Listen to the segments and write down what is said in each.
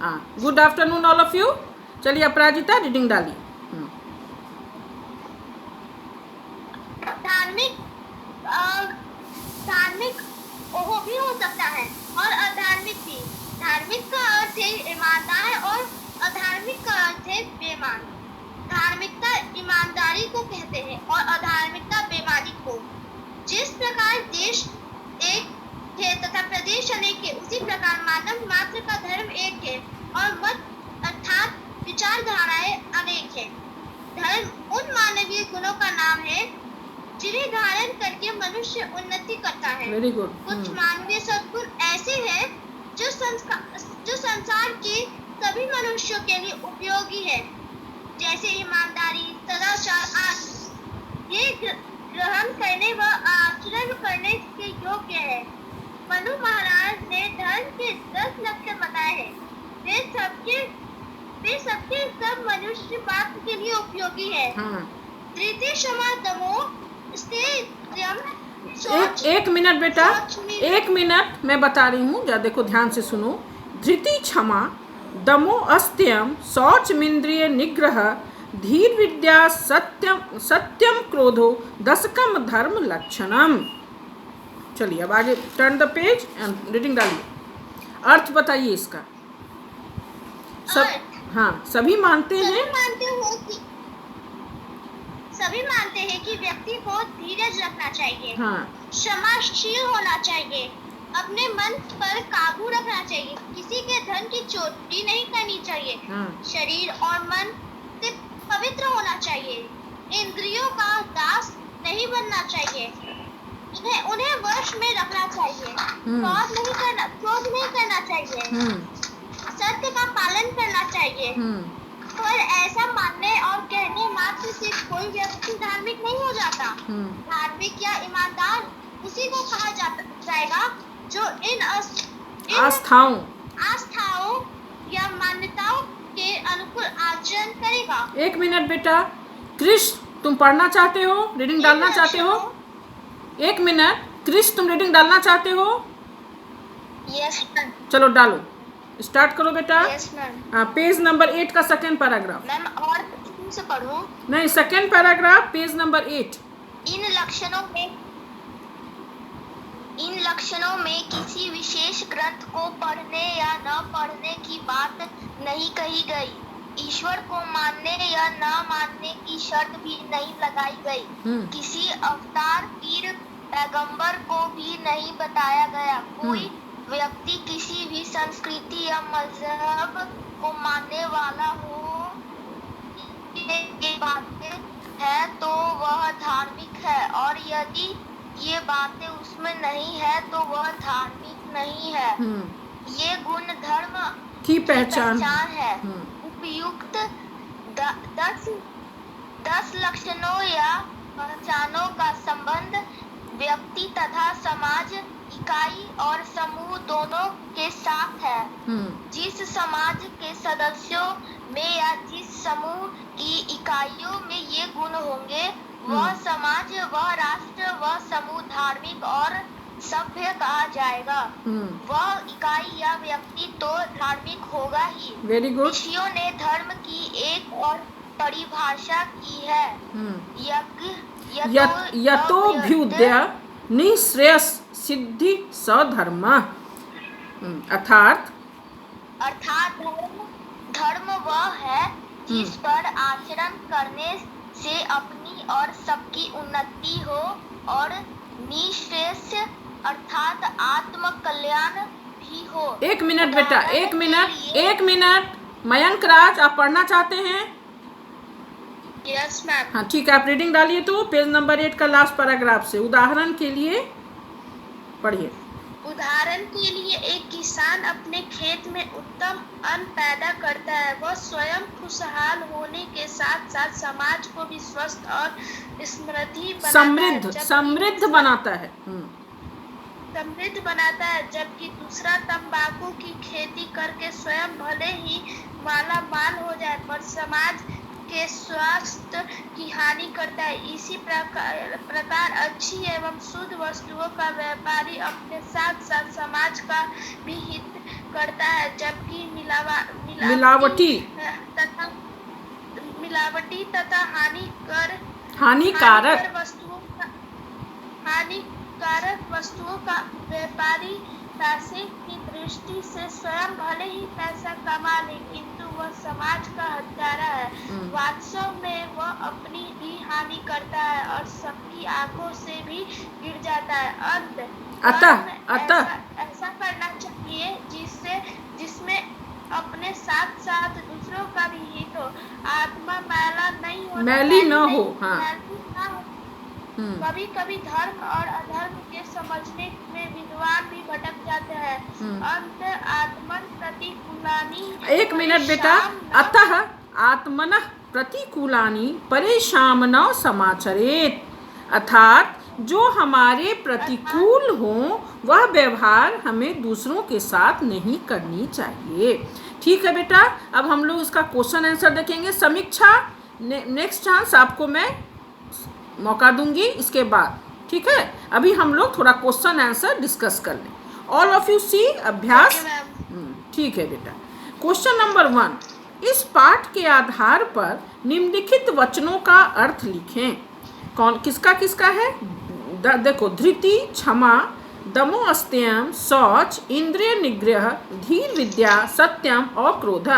हाँ, good afternoon all of you. चलिए अपराजिता reading डालिए। धार्मिक धार्मिक वो भी हो सकता है और अधार्मिक भी। धार्मिक का अर्थ है ईमानदार और अधार्मिक का अर्थ है बेईमान। धार्मिकता ईमानदारी को कहते हैं और अधार्मिकता बेईमानी को। जिस प्रकार देश एक है तथा प्रदेश अनेक है, उसी प्रकार मानव मात्र का धर्म एक है और मत अर्थात विचारधाराएं अनेक है। धर्म उन मानवीय गुणों का नाम है जिन्हें धारण करके मनुष्य उन्नति करता है। Very good. कुछ मानवीय सद्गुण ऐसे हैं जो संसार के सभी मनुष्यों के लिए उपयोगी है, जैसे ईमानदारी, सदाचार आदि। ये ग्रहण करने व आचरण करने के योग्य है। मनु महाराज ने धर्म के 10 लक्षण बताए हैं। वे सबके सब मनुष्य मात्र के लिए उपयोगी है। धृति, क्षमा, दमोह, एक मिनट बेटा, 1 मिनट मैं बता रही हूँ, जरा देखो ध्यान से सुनो। धृति, क्षमा, दमो, अस्त्यम, शौचमिंद्रिय निग्रह, धीर विद्या, सत्यम क्रोधो, दशकम धर्म लक्षणम। चलिए अब आगे turn the page and reading डालिए। अर्थ बताइए इसका। सभी मानते हैं कि व्यक्ति को धीरज रखना चाहिए, क्षमाशील होना चाहिए, अपने मन पर काबू रखना चाहिए, किसी के धन की चोरी नहीं करनी चाहिए, शरीर और मन से पवित्र होना चाहिए, इंद्रियों का दास नहीं बनना चाहिए, उन्हें वश में रखना चाहिए, क्रोध नहीं करना चाहिए, सत्य का पालन करना चाहिए। पर ऐसा मानने और कहने मात्र से कोई व्यक्ति धार्मिक नहीं हो जाता। धार्मिक या ईमानदार उसी को कहा जाएगा जो इन आस्थाओं या मान्यताओं के अनुकूल आचरण करेगा। 1 मिनट बेटा, क्रिश तुम पढ़ना चाहते हो, रीडिंग डालना चाहते हो? 1 मिनट, क्रिश तुम रीडिंग डालना चाहते हो? Yes ma'am. चलो डालो, स्टार्ट करो बेटा। Yes ma'am. पेज नंबर 8 का सेकंड पैराग्राफ। मैम और से पढ़ूं? नहीं, सेकंड पैराग्राफ, पेज नंबर 8। इन लक्षणों में किसी विशेष ग्रंथ को पढ़ने या न पढ़ने की बात नहीं कही गई। ईश्वर को मानने या न मानने की शर्त भी नहीं लगाई गई। किसी अवतार, पीर, पैगंबर को भी नहीं बताया गया। कोई व्यक्ति किसी भी संस्कृति या मजहब को मानने वाला हो, ये बातें है तो वह धार्मिक है, और यदि ये बातें उसमें नहीं है तो वह धार्मिक नहीं है। ये गुण धर्म की पहचान है। उपयुक्त 10 लक्षणों या पहचानों का संबंध व्यक्ति तथा समाज, इकाई और समूह दोनों के साथ है। जिस समाज के सदस्यों में या जिस समूह की इकाइयों में ये गुण होंगे, वह समाज, वह राष्ट्र, वह समूह धार्मिक और सभ्य कहा जाएगा। वह इकाई या व्यक्ति तो धार्मिक होगा ही। Very good. ऋषियों ने धर्म की एक और परिभाषा की है। यतोऽभ्युदय निःश्रेयस सिद्धि सधर्म। अर्थात धर्म वह है जिस पर आचरण करने से अपनी और सबकी उन्नति हो और निःश्रेयस अर्थात आत्म कल्याण भी हो। 1 मिनट बेटा, 1 मिनट। मयंक राज, आप पढ़ना चाहते हैं? Yes ma'am. हाँ ठीक है, आप रीडिंग डालिए तो पेज नंबर 8 का लास्ट पैराग्राफ से। उदाहरण के लिए पढ़िए। उदाहरण के लिए एक किसान अपने खेत में उत्तम अन्न पैदा करता है। वह स्वयं खुशहाल होने के साथ साथ समाज को भी स्वस्थ और समृद्ध बनाता है। जबकि दूसरा तंबाकू की खेती करके स्वयं भले ही माला माल हो जाए पर समाज के स्वास्थ्य की हानि करता है। इसी प्रकार अच्छी एवं शुद्ध वस्तुओं का व्यापारी अपने साथ साथ समाज का भी हित करता है, जबकि मिलावटी तथा हानिकारक वस्तुओं का व्यापारी पैसे की दृष्टि से स्वयं भले ही पैसा कमा ले, किंतु वह समाज का हत्यारा है। वास्तव में वह अपनी भी हानि करता है और सबकी आंखों से भी गिर जाता है। अतः ऐसा करना चाहिए जिसमें अपने साथ साथ दूसरों का भी हित हो। आत्मा मैली न हो। कभी कभी धर्म और अधर्म के समझने में विद्वान भी भटक जाते हैं। अंत आत्मन प्रतिकूलानि। एक मिनट बेटा। अतः आत्मनः प्रतिकूलानि परेशान न समाचरेत। अर्थात जो हमारे प्रतिकूल हो वह व्यवहार हमें दूसरों के साथ नहीं करनी चाहिए। ठीक है बेटा, अब हम लोग इसका क्वेश्चन आंसर देखेंगे। समीक्षा नेक्स्ट चांस आपको मैं मौका दूंगी इसके बाद। ठीक है, अभी हम लोग थोड़ा क्वेश्चन आंसर डिस्कस कर लें। ऑल ऑफ यू सी अभ्यास। ठीक है बेटा। क्वेश्चन नंबर 1, इस पाठ के आधार पर निम्नलिखित वचनों का अर्थ लिखें। कौन किसका है? देखो, धृति, क्षमा, दमो अस्त्यम, शौच, इंद्रिय निग्रह, धीर विद्या, सत्यम और क्रोध।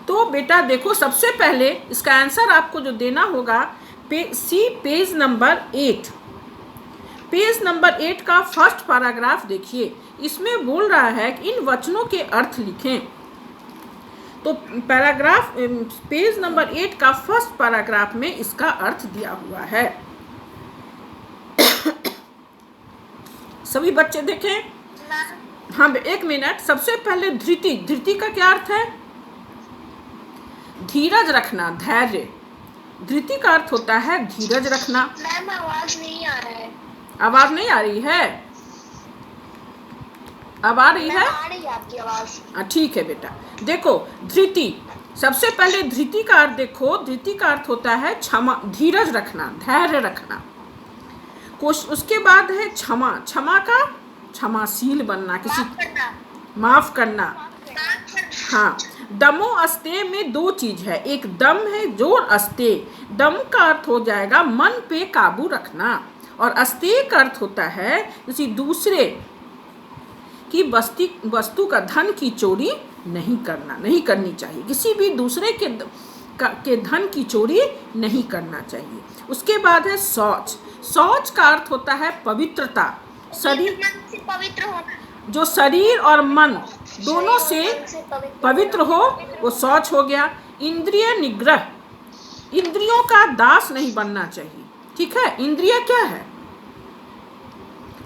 तो बेटा देखो, सबसे पहले इसका आंसर आपको जो देना होगा पेज नंबर 8। पेज नंबर 8 का फर्स्ट पैराग्राफ देखिए। इसमें बोल रहा है कि इन वचनों के अर्थ लिखें। तो पैराग्राफ पेज नंबर 8 का फर्स्ट पैराग्राफ में इसका अर्थ दिया हुआ है। सभी बच्चे देखें। हाँ, एक मिनट। सबसे पहले धृति का क्या अर्थ है? धीरज रखना, धैर्य। धृति का अर्थ होता है धीरज रखना। मैम आवाज नहीं आ रहा है। आवाज नहीं आ रही है? अब आ रही है? आ रही है आपकी आवाज। ठीक है बेटा। देखो, धृति, सबसे पहले धृति का अर्थ देखो। धृति का अर्थ होता है क्षमा, धीरज रखना, धैर्य रखना। उसके बाद है क्षमा। क्षमा का क्षमाशील बनना, किसी माफ करना। हाँ, दमो अस्ते में 2 चीज है, एक दम है जोर अस्ते। दम का अर्थ हो जाएगा मन पे काबू रखना, और अस्ते का अर्थ होता है किसी दूसरे की वस्तु का धन की चोरी नहीं करनी चाहिए। किसी भी दूसरे के धन की चोरी नहीं करना चाहिए। उसके बाद है शौच। शौच का अर्थ होता है पवित्रता, शरीर से पवित्र होना। जो शरीर और मन दोनों से पवित्र हो वो शौच हो गया। इंद्रिय निग्रह, इंद्रियों का दास नहीं बनना चाहिए। ठीक है, इंद्रिय क्या है?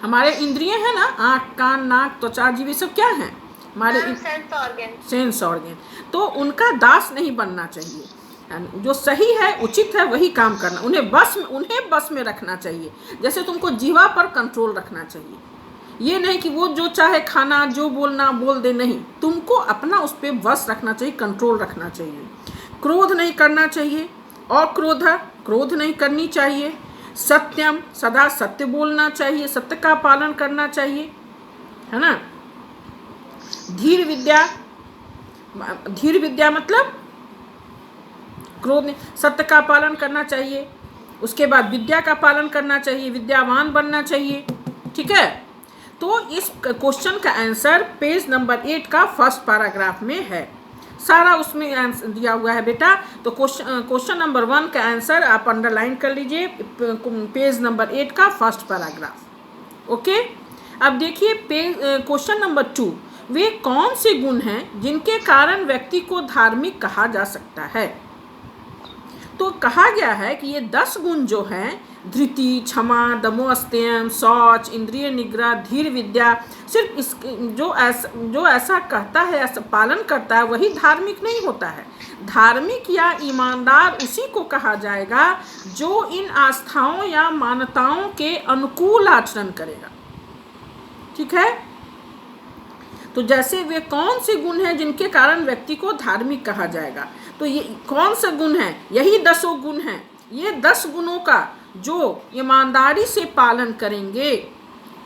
हमारे इंद्रिय है ना, आँख, कान, नाक, त्वचा, जीभ, सब क्या है? हमारे सेंस ऑर्गन। तो उनका दास नहीं बनना चाहिए। जो सही है, उचित है, वही काम करना। उन्हें बस में रखना चाहिए। जैसे तुमको जीवा पर कंट्रोल रखना चाहिए। ये नहीं कि वो जो चाहे खाना, जो बोलना बोल दे, नहीं। तुमको अपना उस पर बस रखना चाहिए, कंट्रोल रखना चाहिए। क्रोध नहीं करना चाहिए। क्रोध नहीं करनी चाहिए। सत्यम, सदा सत्य बोलना चाहिए, सत्य का पालन करना चाहिए, है ना। धीर विद्या मतलब क्रोध नहीं, सत्य का पालन करना चाहिए। उसके बाद विद्या का पालन करना चाहिए, विद्यावान बनना चाहिए। ठीक है, तो इस क्वेश्चन का आंसर पेज नंबर 8 का फर्स्ट पैराग्राफ में है। सारा उसमें आंसर दिया हुआ है बेटा। तो क्वेश्चन नंबर 1 का आंसर आप अंडरलाइन कर लीजिए, पेज नंबर 8 का फर्स्ट पैराग्राफ। ओके, अब देखिए क्वेश्चन नंबर 2, वे कौन से गुण हैं जिनके कारण व्यक्ति को धार्मिक कहा जा सकता है? तो कहा गया है कि ये 10 गुण जो हैं, धृति, क्षमा, दमो अस्त्यम, शौच, इंद्रिय निग्रह, धीर विद्या, सिर्फ इस जो ऐसा कहता है, ऐसा पालन करता है, वही धार्मिक नहीं होता है। धार्मिक या ईमानदार उसी को कहा जाएगा जो इन आस्थाओं या मान्यताओं के अनुकूल आचरण करेगा। ठीक है, तो जैसे वे कौन से गुण हैं जिनके कारण व्यक्ति को धार्मिक कहा जाएगा, तो ये कौन से गुण हैं? यही 10 गुण हैं। ये 10 गुणों का जो ईमानदारी से पालन करेंगे,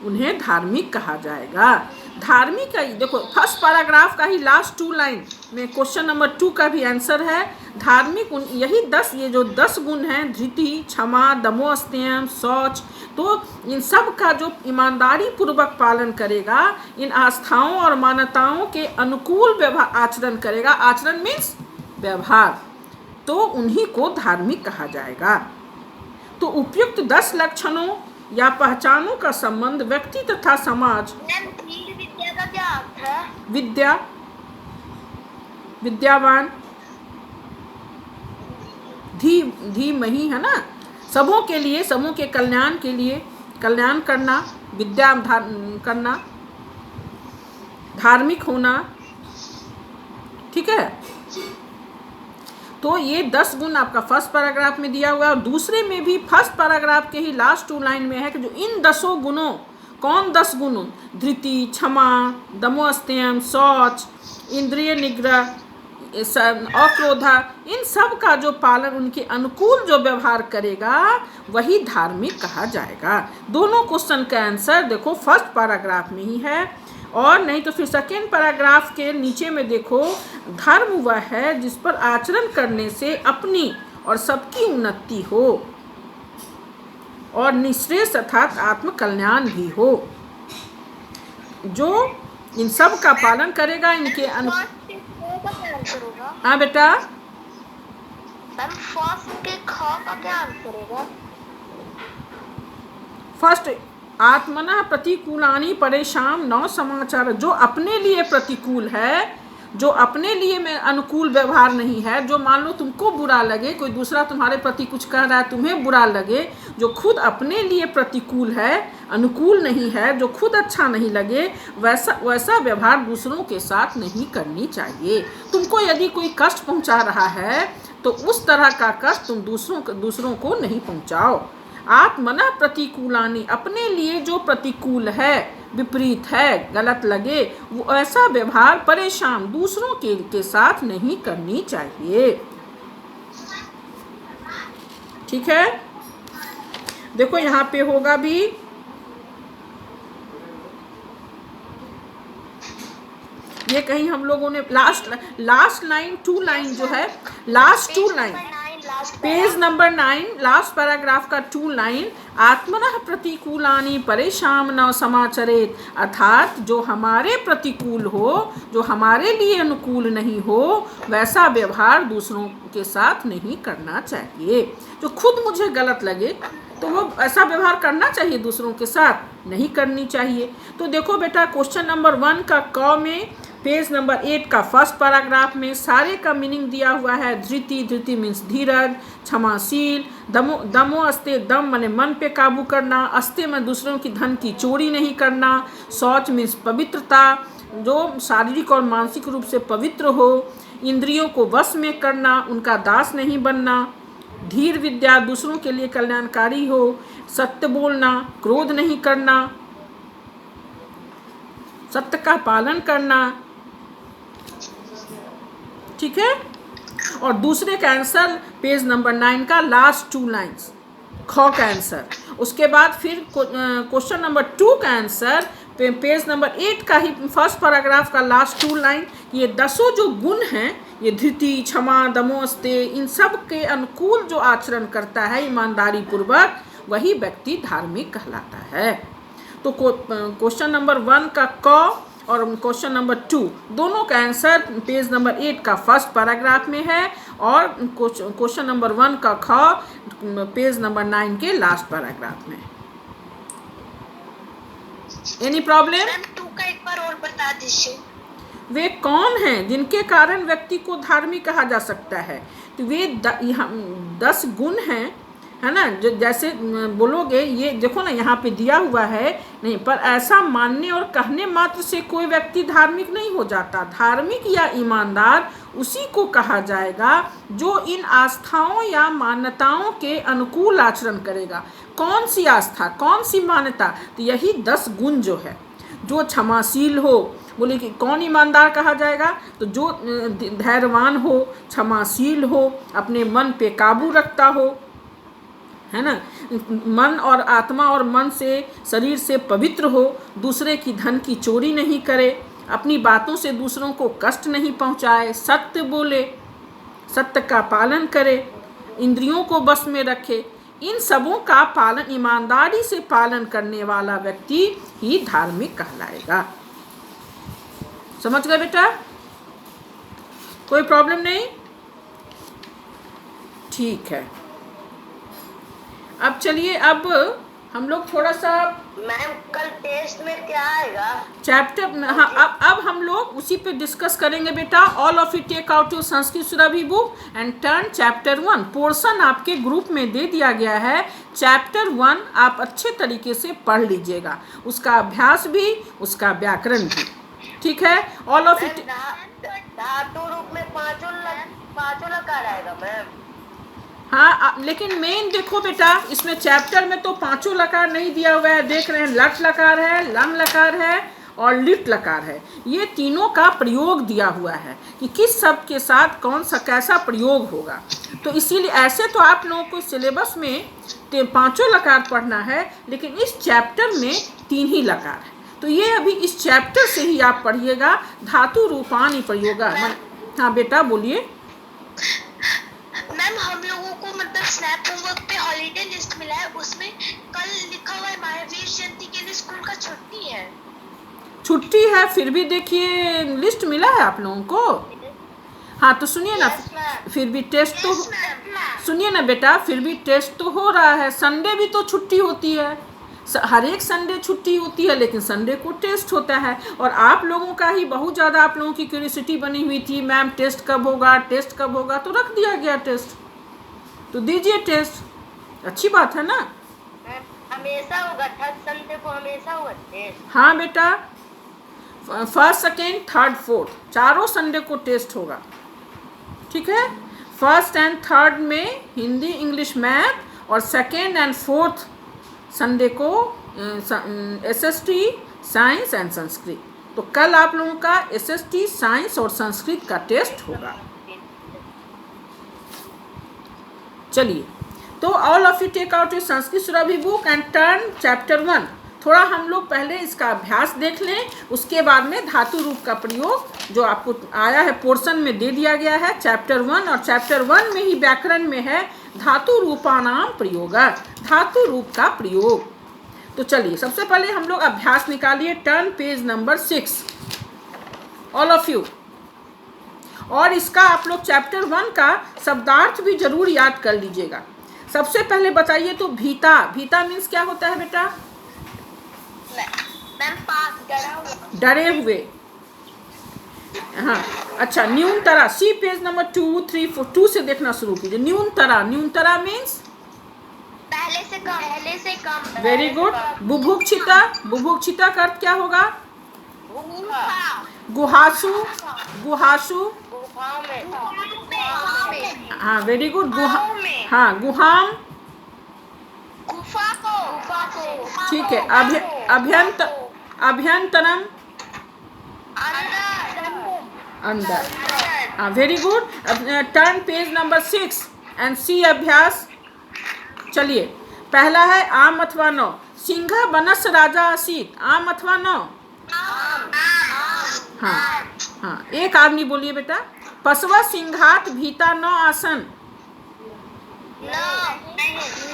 उन्हें धार्मिक कहा जाएगा। धार्मिक का देखो फर्स्ट पैराग्राफ का ही लास्ट 2 लाइन में क्वेश्चन नंबर 2 का भी आंसर है। धार्मिक यही 10 ये जो 10 गुण हैं, धृति, क्षमा, दमो, अस्तेय, शौच, तो इन सब का जो ईमानदारी पूर्वक पालन करेगा, इन आस्थाओं और मान्यताओं के अनुकूल व्यवहार आचरण करेगा, आचरण मीन्स व्यवहार, तो उन्हीं को धार्मिक कहा जाएगा। तो उपयुक्त 10 लक्षणों या पहचानों का संबंध व्यक्ति तथा समाज। धीर विद्या का क्या अर्थ है? विद्या, विद्यावान, धीमहि है ना, सबों के लिए, सबों के कल्याण के लिए, कल्याण करना, विद्या करना, धार्मिक होना, ठीक है। तो ये 10 गुण आपका फर्स्ट पैराग्राफ में दिया हुआ है, और दूसरे में भी फर्स्ट पैराग्राफ के ही लास्ट 2 लाइन में है कि जो इन 10 गुणों, कौन 10 गुण? धृति, क्षमा, दमो, अस्तेय, शौच, इंद्रिय निग्रह, अक्रोधा, इन सब का जो पालन, उनके अनुकूल जो व्यवहार करेगा वही धार्मिक कहा जाएगा। दोनों क्वेश्चन का आंसर देखो फर्स्ट पैराग्राफ में ही है, और नहीं तो फिर सेकेंड पैराग्राफ के नीचे में देखो, धर्म वह है जिस पर आचरण करने से अपनी और सबकी उन्नति हो और निःश्रेयस अर्थात आत्म कल्याण भी हो। जो इन सब का पालन करेगा, इनके हाँ बेटा, फर्स्ट आत्मना प्रतिकूलानि परेशान न समाचार, जो अपने लिए प्रतिकूल है, जो अपने लिए में अनुकूल व्यवहार नहीं है, जो मान लो तुमको बुरा लगे, कोई दूसरा तुम्हारे प्रति कुछ कह रहा है तुम्हें बुरा लगे, जो खुद अपने लिए प्रतिकूल है, अनुकूल नहीं है, जो खुद अच्छा नहीं लगे, वैसा व्यवहार दूसरों के साथ नहीं करनी चाहिए। तुमको यदि कोई कष्ट पहुंचा रहा है तो उस तरह का कष्ट तुम दूसरों को नहीं पहुंचाओ। आत्मना प्रतिकूलानि, अपने लिए जो प्रतिकूल है, विपरीत है, गलत लगे, वो ऐसा व्यवहार परेशान दूसरों के साथ नहीं करनी चाहिए। ठीक है, देखो यहाँ पे होगा भी, ये कहीं हम लोगों ने लास्ट लाइन 2 लाइन जो है, last 2 line page number 9 last paragraph का 2 लाइन, आत्मनः प्रतिकूलानि परेशान न समाचरेत, अर्थात जो हमारे प्रतिकूल हो, जो हमारे लिए अनुकूल नहीं हो, वैसा व्यवहार दूसरों के साथ नहीं करना चाहिए। जो खुद मुझे गलत लगे तो वो ऐसा व्यवहार करना चाहिए, दूसरों के साथ नहीं करनी चाहिए। तो देखो बेटा, क्वेश्चन नंबर 1 का क में पेज नंबर 8 का फर्स्ट पैराग्राफ में सारे का मीनिंग दिया हुआ है। धृति मीन्स धीरज, क्षमाशील, दमो अस्ते, दम माने मन पे काबू करना, अस्ते में दूसरों की धन की चोरी नहीं करना, शौच मीन्स पवित्रता, जो शारीरिक और मानसिक रूप से पवित्र हो, इंद्रियों को वश में करना, उनका दास नहीं बनना, धीर विद्या, दूसरों के लिए कल्याणकारी हो, सत्य बोलना, क्रोध नहीं करना, सत्य का पालन करना। ठीक है, और दूसरे का आंसर पेज नंबर 9 का लास्ट 2 लाइन्स, ख का आंसर। उसके बाद फिर क्वेश्चन नंबर 2 का आंसर पेज नंबर 8 का ही फर्स्ट पैराग्राफ का लास्ट 2 लाइन, ये 10 जो गुण हैं, ये धृति, क्षमा, दमो, अस्तेय, इन सब के अनुकूल जो आचरण करता है ईमानदारी पूर्वक, वही व्यक्ति धार्मिक कहलाता है। तो क्वेश्चन नंबर 1 का क और क्वेश्चन नंबर 2 दोनों का आंसर पेज नंबर 8 का फर्स्ट पैराग्राफ में है, और क्वेश्चन नंबर 1 का ख पेज नंबर 9 के लास्ट पैराग्राफ में। Any problem? 2 का एक बार और बता दीजिए। वे कौन हैं जिनके कारण व्यक्ति को धार्मिक कहा जा सकता है? तो वे 10 गुण हैं, है ना, जो जैसे बोलोगे, ये देखो ना यहाँ पे दिया हुआ है नहीं, पर ऐसा मानने और कहने मात्र से कोई व्यक्ति धार्मिक नहीं हो जाता। धार्मिक या ईमानदार उसी को कहा जाएगा जो इन आस्थाओं या मान्यताओं के अनुकूल आचरण करेगा। कौन सी आस्था, कौन सी मान्यता? तो यही 10 गुण जो है। जो क्षमाशील हो, बोले कि कौन ईमानदार कहा जाएगा? तो जो धैर्यवान हो, क्षमाशील हो, अपने मन पे काबू रखता हो, है ना। मन और आत्मा और मन से, शरीर से पवित्र हो, दूसरे की धन की चोरी नहीं करे, अपनी बातों से दूसरों को कष्ट नहीं पहुंचाए, सत्य बोले, सत्य का पालन करे, इंद्रियों को बस में रखे। इन सबों का पालन, ईमानदारी से पालन करने वाला व्यक्ति ही धार्मिक कहलाएगा। समझ गए बेटा? कोई प्रॉब्लम नहीं? ठीक है। अब चलिए, अब हम लोग थोड़ा सा, मैम कल टेस्ट में क्या आएगा? चैप्टर, हाँ, अब हम लोग उसी पे डिस्कस करेंगे बेटा। All of you take out your Sanskrit Surabhi book and turn chapter 1। Portion आपके ग्रुप में दे दिया गया है। चैप्टर 1 आप अच्छे तरीके से पढ़ लीजिएगा, उसका अभ्यास भी, उसका व्याकरण भी, ठीक है। ऑल ऑफ यू धातु रूप में पांचों लकार आएगा मैम। हाँ, लेकिन मेन देखो बेटा, इसमें चैप्टर में तो पांचों लकार नहीं दिया हुआ है। देख रहे हैं, लट लकार है, लंग लकार है और लिट लकार है। ये तीनों का प्रयोग दिया हुआ है कि किस शब्द के साथ कौन सा कैसा प्रयोग होगा। तो इसीलिए ऐसे तो आप लोगों को सिलेबस में पांचों लकार पढ़ना है, लेकिन इस चैप्टर में 3 ही लकार है। तो ये अभी इस चैप्टर से ही आप पढ़िएगा, धातु रूपाणि प्रयोगा। हाँ बेटा बोलिए। मैम हम लोगों को मतलब स्नैप होमवर्क पे हॉलीडे लिस्ट मिला है, उसमें कल लिखा हुआ है महावीर जयंती के लिए स्कूल का छुट्टी है। छुट्टी है, फिर भी देखिए लिस्ट मिला है आप लोगों को। हाँ तो सुनिए ना, फिर भी टेस्ट तो, सुनिए ना बेटा, फिर भी टेस्ट तो हो रहा है। संडे भी तो छुट्टी होती है, हर एक संडे छुट्टी होती है, लेकिन संडे को टेस्ट होता है। और आप लोगों का ही बहुत ज़्यादा, आप लोगों की क्यूरियोसिटी बनी हुई थी, मैम टेस्ट कब होगा, टेस्ट कब होगा, तो रख दिया गया टेस्ट। तो दीजिए टेस्ट, अच्छी बात है ना। हमेशा होगा, थर्ड संडे को हमेशा होगा टेस्ट। हाँ बेटा, फर्स्ट, सेकेंड, थर्ड, फोर्थ, चारों संडे को टेस्ट होगा, ठीक है। फर्स्ट एंड थर्ड में हिंदी, इंग्लिश, मैथ, और सेकेंड एंड फोर्थ संडे को एसएसटी, साइंस एंड संस्कृत। तो कल आप लोगों का एसएसटी, साइंस और संस्कृत का टेस्ट होगा। चलिए, तो all of you take out your Sanskrit Surabhi book and turn chapter 1। थोड़ा हम लोग पहले इसका अभ्यास देख लें, उसके बाद में धातु रूप का प्रयोग जो आपको आया है पोर्शन में दे दिया गया है, चैप्टर 1। और चैप्टर 1 में ही व्याकरण में है धातु रूपानाम प्रयोगा, धातु रूप का प्रयोग। तो चलिए, सबसे पहले हम लोग अभ्यास निकालिए। Turn page number 6, all of you. और इसका आप लोग चैप्टर 1 का शब्दार्थ भी जरूर याद कर लीजिएगा। सबसे पहले बताइए तो भीता, भीता मीन्स क्या होता है बेटा? डरे हुए। हाँ अच्छा, न्यूनतरा, सी पेज नंबर 2, 3, 4, 2 से देखना शुरू कीजिए। न्यूनतरा, न्यूनतरा मीन्स पहले से कम, पहले से कम। Very good. बुभुक्षिता, बुभुक्षिता का अर्थ क्या होगा? गुहासु, गुहासु, हाँ वेरी गुड। हाँ गुहाम, गुफा को, ठीक है। अभ्यंतरम, अंदर, हाँ very good. Turn page number 6 and see अभ्यास। चलिए, पहला है आम अथवा नौ। सिंह बनस राजा आसीत, आम अथवा नौ? हाँ हाँ, एक आदमी बोलिए बेटा। पशवा सिंघात भीता नौ आसन,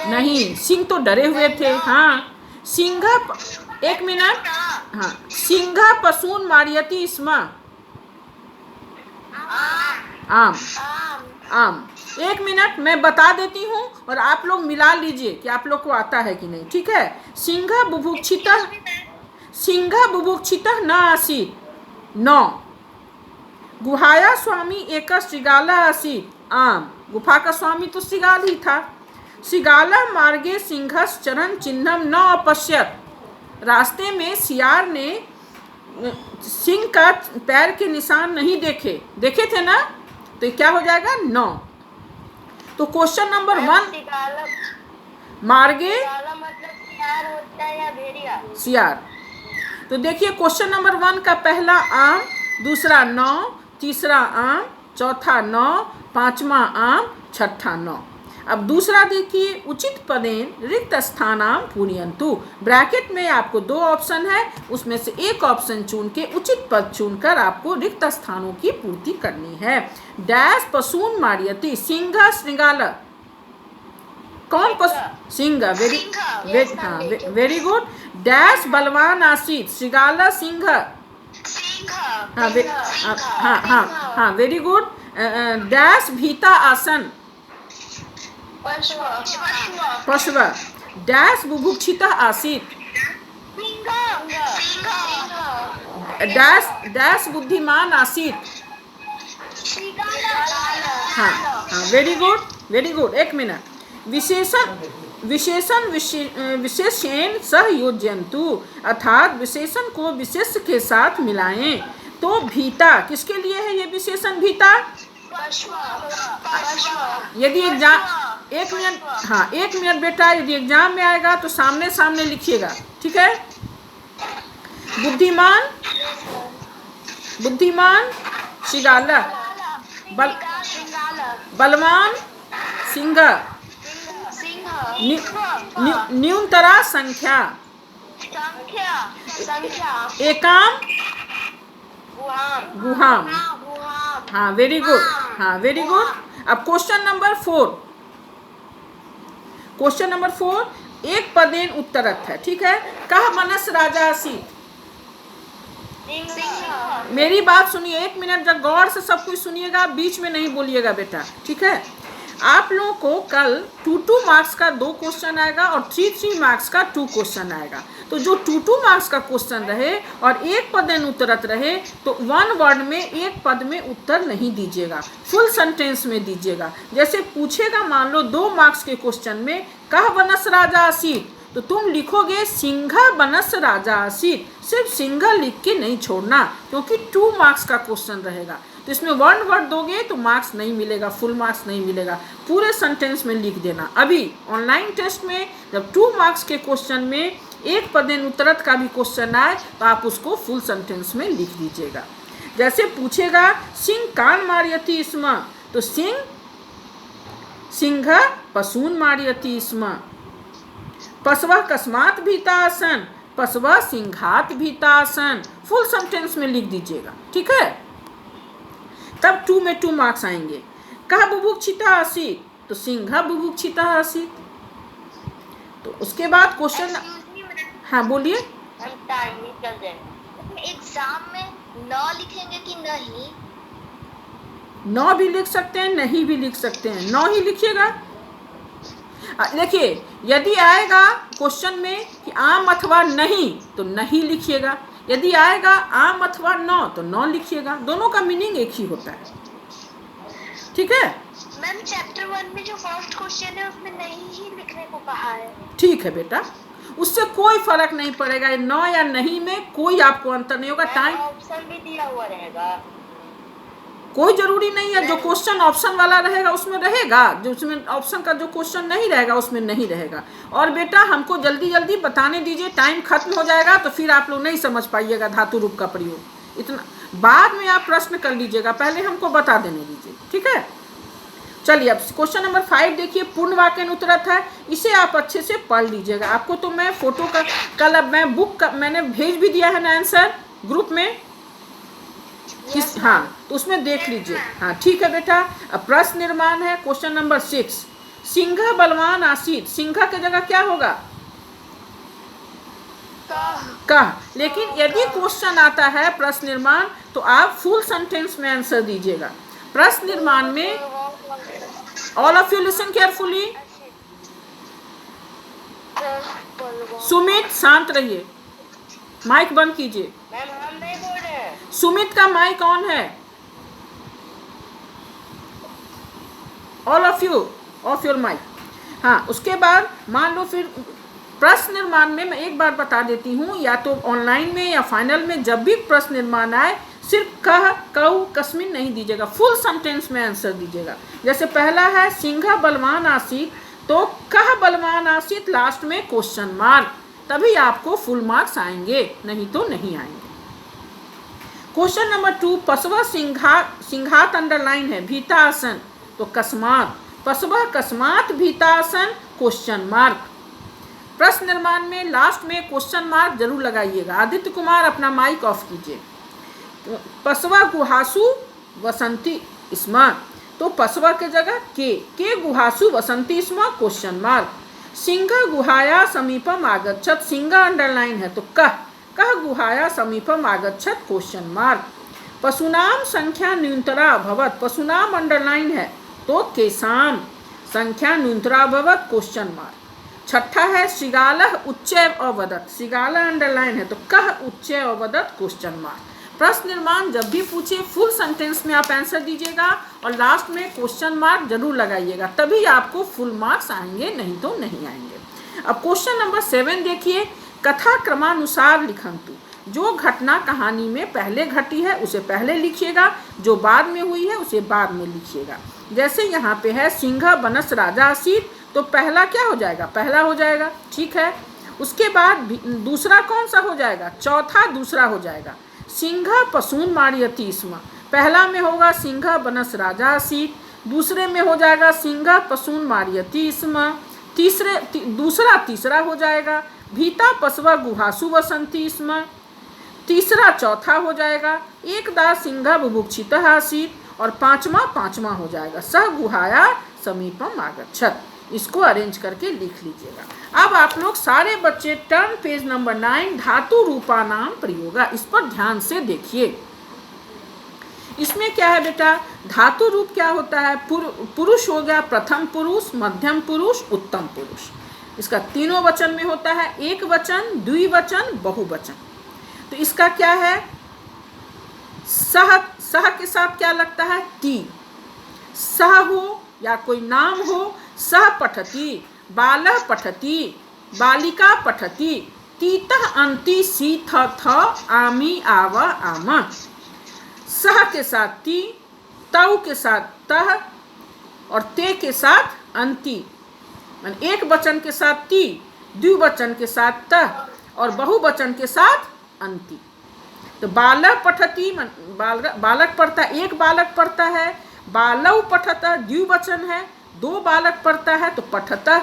नहीं, सिंह तो डरे हुए थे। हाँ, सिंह, एक मिनट, हाँ, सिंह पशून मारियति स्म, आम, आम। एक मिनट, मैं बता देती हूँ और आप लोग मिला लीजिए कि आप लोग को आता है कि नहीं, ठीक है। सिंह बुभुक्षितः न आसीत्, नौ। गुहाया स्वामी एक श्रृगाला आसीत्, आम। गुफा का स्वामी तो श्रृगाल ही था। श्रृगाला मार्गे सिंहस् चरण चिन्हम न अपश्यत, रास्ते में सियार ने सिंह का पैर के निशान नहीं देखे, देखे थे ना, तो क्या हो जाएगा? 9। तो क्वेश्चन नंबर 1, मार्गे मतलब सियार होता है या भेड़िया? सियार। तो देखिए क्वेश्चन नंबर 1 का पहला आम, दूसरा 9, तीसरा आम, चौथा 9, पांचवा आम, छठा 9। अब दूसरा देखिए, उचित पदेन रिक्त स्थानां पूरयन्तु। ब्रैकेट में आपको 2 ऑप्शन है, उसमें से एक ऑप्शन चुन के उचित पद चुनकर आपको रिक्त स्थानों की पूर्ति करनी है। डैश पशून मारियति, सिंह श्रृंगाल। कौन पशु? सिंह। Very good. डैश बलवान आसीत, श्रृंगाल सिंह। हाँ वेरी गुड। डैश भीता आसन, पशव। डैश बुभुक्षिता आसीत, डैश बुद्धिमान आसीत। हाँ वेरी गुड। 1 मिनट। विशेषण सह योजयन्तु, अर्थात विशेषण को विशेष के साथ मिलाएं। तो भीता किसके लिए है ये विशेषण भीता? यदि एग्जाम 1 मिनट, हाँ 1 मिनट बेटा, यदि एग्जाम में आएगा तो सामने सामने लिखिएगा, ठीक है। बुद्धिमान श्रृंगाल, बलवान सिंह, न्यूनतरा संख्या, एकाम गुहाम। हाँ वेरी गुड। अब क्वेश्चन नंबर 4, एक पदेन उत्तरत है, ठीक है। कह मनस राजा आसीत। मेरी बात सुनिए 1 मिनट, जब गौर से सब कुछ सुनिएगा, बीच में नहीं बोलिएगा बेटा, ठीक है। आप लोगों को कल 2 मार्क्स का 2 क्वेश्चन आएगा और 3 मार्क्स का 2 क्वेश्चन आएगा। तो जो 2 मार्क्स का क्वेश्चन रहे और एक पदेन उत्तरत रहे तो 1 वर्ड में एक पद में उत्तर नहीं दीजिएगा, फुल सेंटेंस में दीजिएगा। जैसे पूछेगा मान लो 2 मार्क्स के क्वेश्चन में कह बनस राजा आसीत, तो तुम लिखोगे सिंह बनस राजा आसीत। सिर्फ सिंह लिख के नहीं छोड़ना, क्योंकि 2 मार्क्स का क्वेश्चन रहेगा। तो इसमें 1 वर्ड दोगे तो मार्क्स नहीं मिलेगा, फुल मार्क्स नहीं मिलेगा, पूरे सेंटेंस में लिख देना। अभी ऑनलाइन टेस्ट में जब 2 मार्क्स के क्वेश्चन में एक पदेन उत्तरत का भी क्वेश्चन आए तो आप उसको फुल सेंटेंस में लिख दीजिएगा। जैसे पूछेगा सिंह कान मारियति स्म, तो सिंह पशून मारियति स्म। पशव कस्मात भीता आसन, पशव सिंघात भीता आसन। फुल सेंटेंस में लिख दीजिएगा, ठीक है। तब 2 में 2 मार्क्स आएंगे। कह बुभुक्षिता आसीत, तो सिंह बुभुक्षिता आसीत। तो उसके बाद क्वेश्चन, हाँ बोलिए। एग्जाम में न लिखेंगे कि नहीं? न भी लिख सकते हैं, नहीं भी लिख सकते हैं। न ही लिखिएगा। देखिए यदि आएगा क्वेश्चन में कि आम अथवा नहीं तो नहीं लिखिएगा, यदि आएगा आम अथवा न तो न लिखिएगा। दोनों का मीनिंग एक ही होता है, ठीक है। मैम चैप्टर 1 में जो फर्स्ट क्वेश्चन है उसमें नहीं ही लिखने को कहा है। ठीक है बेटा, उससे कोई फर्क नहीं पड़ेगा, न या नहीं में कोई आपको अंतर नहीं होगा। टाइम ऑप्शन भी दिया हुआ रहेगा, कोई जरूरी नहीं है। जो क्वेश्चन ऑप्शन वाला रहेगा उसमें रहेगा, जो उसमें ऑप्शन का जो क्वेश्चन नहीं रहेगा उसमें नहीं रहेगा। और बेटा हमको जल्दी जल्दी बताने दीजिए, टाइम खत्म हो जाएगा तो फिर आप लोग नहीं समझ पाइएगा धातु रूप का प्रयोग। इतना बाद में आप प्रश्न कर लीजिएगा, पहले हमको बता देने दीजिए, ठीक है। चलिए अब क्वेश्चन नंबर 5 देखिए, पूर्ण वाक्य उत्तरत है। इसे आप अच्छे से पढ़ लीजिएगा। आपको तो मैं फोटो का कल अब मैं बुक का मैंने भेज भी दिया है ना आंसर ग्रुप में, हाँ तो उसमें देख लीजिए। हाँ ठीक है बेटा। अब प्रश्न निर्माण है क्वेश्चन नंबर 6। सिंह बलवान आसीत, सिंह के जगह क्या होगा? कह। लेकिन यदि क्वेश्चन आता है प्रश्न निर्माण तो आप फुल सेंटेंस में आंसर दीजिएगा। प्रश्न निर्माण में all of you listen carefully. Sumit शांत रहिए, माइक बंद कीजिए। सुमित का माइक ऑन है। All of you off your mic. हाँ उसके बाद मान लो फिर प्रश्न निर्माण में मैं एक बार बता देती हूँ, या तो ऑनलाइन में या फाइनल में जब भी प्रश्न निर्माण आए सिर्फ कह कऊ कस्मिन नहीं दीजिएगा, फुल सेंटेंस में आंसर दीजिएगा। जैसे पहला है सिंह बलवान आसीत, तो कह बलवान आसीत लास्ट में क्वेश्चन मार्क, तभी आपको फुल मार्क्स आएंगे, नहीं तो नहीं आएंगे। क्वेश्चन नंबर 2 पशव सिंघात अंडरलाइन है, भीता आसन, तो कस्मात पशवः कस्मात् भीतासन क्वेश्चन मार्क। प्रश्न निर्माण में लास्ट में क्वेश्चन मार्क जरूर लगाइएगा। आदित्य कुमार अपना माइक ऑफ कीजिए। पशवः गुहासु वसंती स्म, तो पशवः के जगह के गुहासु वसंती स्म क्वेश्चन मार्क। सिंह गुहाया समीपम आगच्छत, सिंह अंडरलाइन है तो कह गुहाया समीपम आगच्छत क्वेश्चन मार्क। पशुनाम संख्या न्यूनतरा अभवत, पशुनाम अंडरलाइन है तो केसाम संख्या न्यूनतरा अभवत क्वेश्चन मार्क। छठा है श्रीगालः उच्चैव अवदत, श्रीगालः अंडरलाइन है तो कह उच्चैव अवदत क्वेश्चन मार्क। प्रश्न निर्माण जब भी पूछे फुल सेंटेंस में आप आंसर दीजिएगा और लास्ट में क्वेश्चन मार्क जरूर लगाइएगा, तभी आपको फुल मार्क्स आएंगे, नहीं तो नहीं आएंगे। अब क्वेश्चन नंबर 7 देखिए। कथा क्रमानुसार लिखंतु, जो घटना कहानी में पहले घटी है उसे पहले लिखिएगा, जो बाद में हुई है उसे बाद में लिखिएगा। जैसे यहाँ पे है सिंह बनस राजा आसीत, तो पहला क्या हो जाएगा, पहला हो जाएगा, ठीक है। उसके बाद दूसरा कौन सा हो जाएगा, चौथा दूसरा हो जाएगा। सिंह पशून मारियति स्म, पहला में होगा सिंह बनस राजा आसीत, दूसरे में हो जाएगा सिंह पशून मारियति स्म, दूसरा तीसरा हो जाएगा भीता पशवः गुहासु वसंती स्म, तीसरा चौथा हो जाएगा एकदा सिंह बुभुक्षितः आसीत, और पांचवा हो जाएगा सह गुहाया समीपम आगच्छत। इसको अरेंज करके लिख लीजिएगा। अब आप लोग सारे बच्चे टर्न पेज नंबर 9 धातु रूपा नाम प्रयोगा, इस पर ध्यान से देखिए। इसमें क्या है बेटा, धातु रूप क्या होता है, पुरुष हो गया प्रथम पुरुष, मध्यम पुरुष, उत्तम पुरुष। इसका तीनों वचन में होता है, एक वचन, द्विवचन, बहुवचन। तो इसका क्या है, सह के साथ क्या लगता है, ती। सह हो या कोई नाम हो, सह पठति, बालः पठति, बालिका पठति, तीतः अंति सीथ थ आमी आव आम। सह के साथ ती, तौ के साथ तह और ते के साथ अंति, एक वचन के साथ ती, द्विवचन के साथ तह और बहुवचन के साथ अंति। तो बालः पठति बालक पढ़ता, एक बालक पढ़ता है, बालौ पठता द्विवचन है, दो बालक पढ़ता है तो पठता,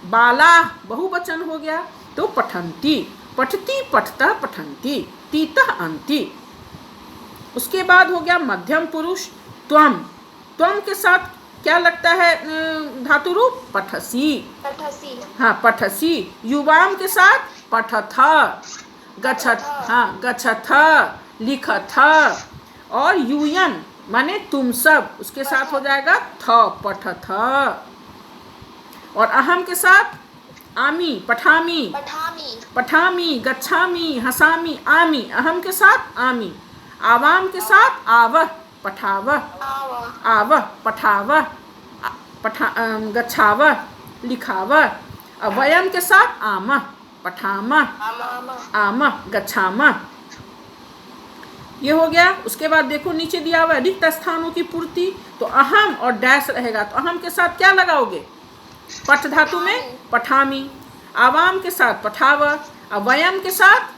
बाला बहुवचन हो गया तो पठन्ति, पठती पठता पठन्ति, तीतः अंति। उसके बाद हो गया मध्यम पुरुष त्वम, त्वम के साथ क्या लगता है धातु रूप, पठसी, हाँ पठसी। युवाम के साथ पठथ, गच्छथ, हाँ गच्छथ, लिखथ। और यूयन माने तुम सब, उसके साथ हो जाएगा थ, पठथ। और अहम के साथ आमी, पठामी, पठामी, गच्छामी, हसामी, आमी, अहम के साथ आमी। आवाम के साथ आवह, पठावह, आवह, पठावह, गच्छावह, लिखावह। वयम के साथ आमह, पठामह, आमह, गच्छामह। ये हो गया। उसके बाद देखो नीचे दिया हुआ रिक्त स्थानों की पूर्ति, तो अहम और डैश रहेगा, तो अहम के साथ क्या लगाओगे, पठ धातु में पठामी, आवाम के साथ पठावह, वयम के साथ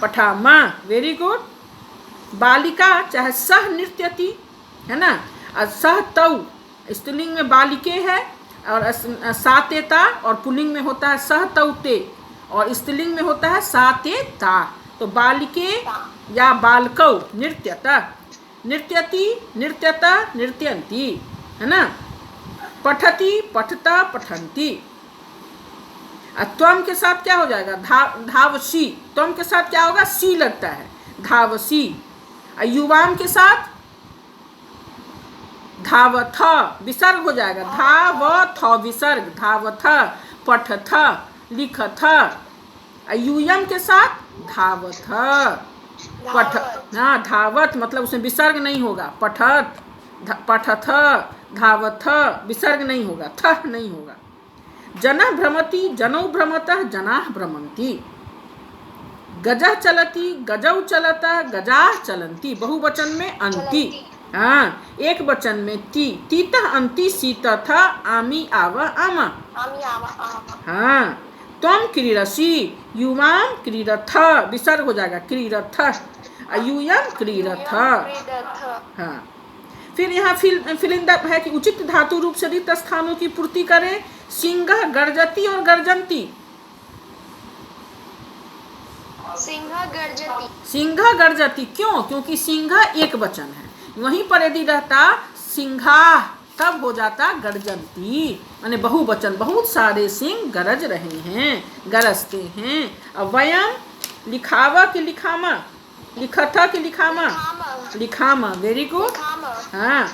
पठामा। Very good. बालिका चाहे सह नृत्यति है ना, और सह तौ स्त्रीलिंग में बालिके है, और सातेता और पुल्लिंग में होता है सह तौते, और स्त्रीलिंग में होता है सातेता। तो बालिके या बालकौ नृत्यता, नृत्यति, नृत्यता, नृत्यन्ति, है ना। पठति, पठता, पठन्ति। त्वम के साथ क्या हो जाएगा, धावसी, त्वम के साथ क्या होगा, सी लगता है, धावसी। युवाम के साथ धावथ, विसर्ग हो जाएगा, धावथ विसर्ग, धावथ, पठथ, लिखथ। यूयम के साथ धावथ, पठ, हाँ धावत मतलब उसमें विसर्ग नहीं होगा, पठत, पठथ, धावथ, विसर्ग नहीं होगा, थ नहीं होगा। जनः भ्रमति, जनौ भ्रमतः, जनाः भ्रमन्ति। गजः चलति, गजौ चलतः, गजाः चलन्ति। बहुवचन में अंति, हाँ एक वचन में ती, तीतः अंति सीतथ आमी आव आम। हाँ त्वम क्रीडसि, युवाम क्रीडथ, विसर्ग हो जाएगा, क्रीडथ, यूयम क्रीडथ। हाँ फिर यहाँ फिल इन द है कि उचित धातु रूप से रिक्त स्थानों की पूर्ति करें। सिंह, गर्जती और गर्जंती। सिंह गर्जती। सिंह गर्जती क्यों? क्योंकि सिंह एक वचन है। वहीं पर यदि रहता सिंघा तब हो जाता गर्जंती, माने बहुवचन, बहुत सारे सिंह गरज रहे हैं, गरजते हैं। अब वयम लिखावा कि लिखामा, लिखता कि लिखामा, लिखामा, वेरी गुड। हाँ,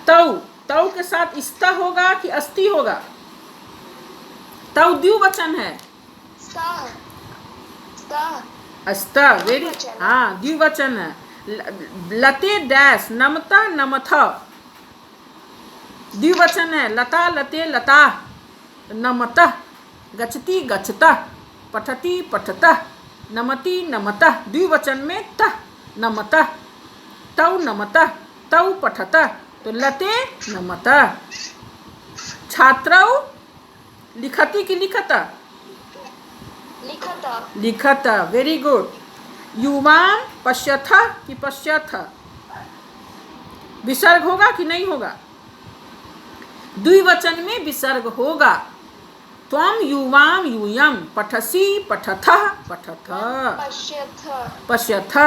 तौ, तौ के साथ स्था होगा कि अस्थि होगा? तौ द्विवचन है। अस्ता, वेरी, हाँ द्विवचन है। लते डैश, नमता नमथ, द्विवचन है। लता लते लता, नमत, गच्छति गच्छता, पठति पठतः, नमति नमतः, द्विवचन में तः, नमतः, तौ नमतः, तौ पठतः, तो लते नमतः। छात्रौ लिखति कि लिखता? लिखता। लिखता, वेरी गुड। युवाम पश्यथ कि पश्यथ, विसर्ग होगा कि नहीं होगा? द्विवचन में विसर्ग होगा। त्वम युवाम यूयम, पठसी पठथ पठथ, पश्यथ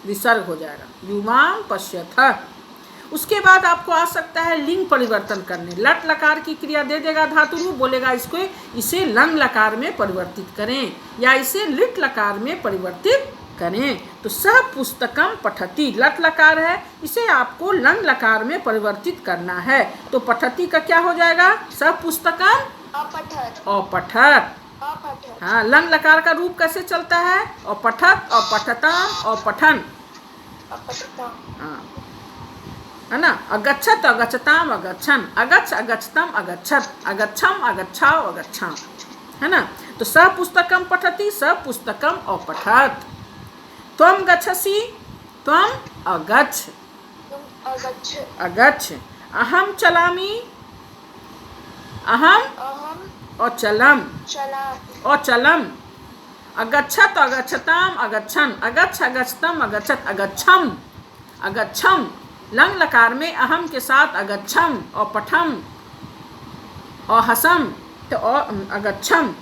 विसर्ग हो जाएगा, युवाम पश्यथ। उसके बाद आपको आ सकता है लिंग परिवर्तन करने। लट लकार की क्रिया दे देगा धातु रूप, बोलेगा इसको इसे लंग लकार में परिवर्तित करें या इसे लिट लकार में परिवर्तित करें। तो सह पुस्तकम पठती, लट लकार है, इसे आपको लंग लकार में परिवर्तित करना है। तो पठती का क्या हो जाएगा? सह पुस्तकम अपठत। अपठत। अपठत। हाँ, लंग लकार का रूप कैसे चलता है? अपठत, अपठताम, अपठन। हाँ, है ना? अगच्छत, अगच्छताम, अगच्छन, अगच्छ, अगच्छतम, अगच्छत, अगच्छम, अगच्छाव, अगच्छाम, है ना? तो स पुस्तकम पठति, स पुस्तकम अपठत। त्वम गच्छसि, त्वम अगच्छ, अगच्छ। अगच्छ। अहम चलामि, अहम अचलम, अचलम। अगच्छत, अगच्छताम, अगच्छन, अगच्छ, अगच्छतम, अगच्छत, अगच्छम, अगच्छम। लंग लकार में अहम के साथ अगच्छम और पठम और हसम, तो अगच्छम।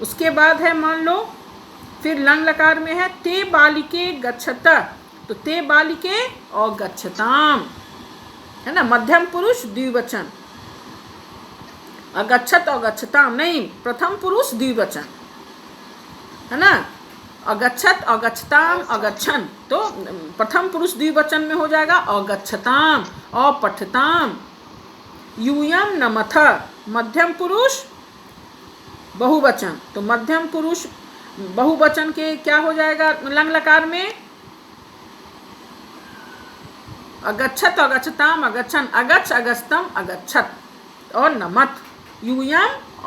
उसके बाद है, मान लो फिर लंग लकार में है ते बालिके गच्छत, तो ते बालिके और गच्छताम, है ना? मध्यम पुरुष द्विवचन। अगच्छत और गच्छताम नहीं, प्रथम पुरुष द्विवचन, है ना? अगच्छत, अगच्छताम, अगच्छन, तो प्रथम पुरुष द्विवचन में हो जाएगा अगच्छताम, अपठताम। यूयम नमथ, मध्यम पुरुष बहुवचन, तो मध्यम पुरुष बहुवचन के क्या हो जाएगा लंग लकार में? अगच्छत, अगच्छताम, अगच्छन, अगच्छ, अगच्छतम, अगच्छत और नमत। यूयम